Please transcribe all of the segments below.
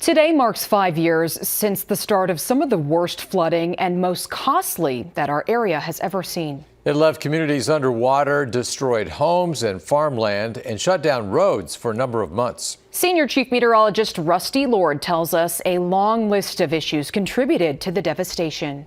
Today marks 5 years since the start of some of the worst flooding and most costly that our area has ever seen. It left communities underwater, destroyed homes and farmland, and shut down roads for a number of months. Senior Chief Meteorologist Rusty Lord tells us a long list of issues contributed to the devastation.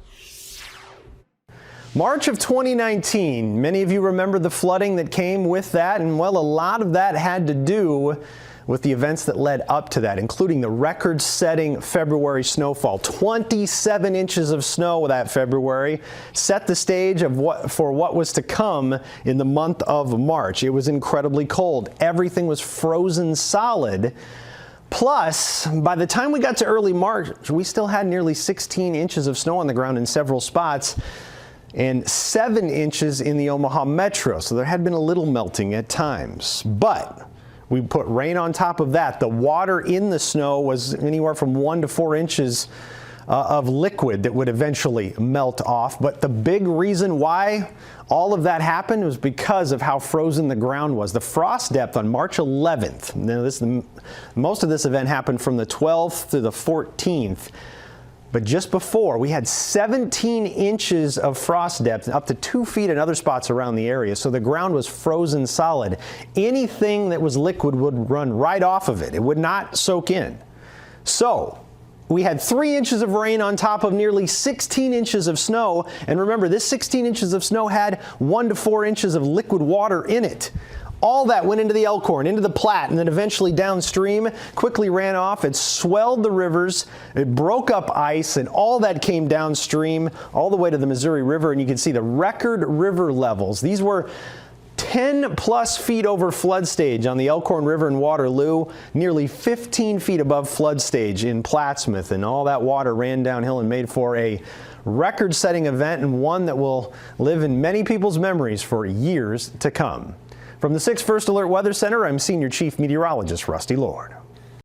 March of 2019, many of you remember the flooding that came with that, and well, a lot of that had to do with the events that led up to that, including the record-setting February snowfall. 27 inches of snow that February set the stage for what was to come in the month of March. It was incredibly cold. Everything was frozen solid. Plus, by the time we got to early March, we still had nearly 16 inches of snow on the ground in several spots and 7 inches in the Omaha metro. So there had been a little melting at times. But we put rain on top of that. The water in the snow was anywhere from 1 to 4 inches of liquid that would eventually melt off. But the big reason why all of that happened was because of how frozen the ground was. The frost depth on March 11th, now most of this event happened from the 12th to the 14th. But just before, we had 17 inches of frost depth, up to 2 feet in other spots around the area. So the ground was frozen solid. Anything that was liquid would run right off of it. It would not soak in. So we had 3 inches of rain on top of nearly 16 inches of snow. And remember, this 16 inches of snow had 1 to 4 inches of liquid water in it. All that went into the Elkhorn, into the Platte, and then eventually downstream, quickly ran off. It swelled the rivers, it broke up ice, and all that came downstream all the way to the Missouri River. And you can see the record river levels. These were 10 plus feet over flood stage on the Elkhorn River in Waterloo, nearly 15 feet above flood stage in Plattsmouth. And all that water ran downhill and made for a record-setting event, and one that will live in many people's memories for years to come. From the 6 First Alert Weather Center, I'm Senior Chief Meteorologist Rusty Lord.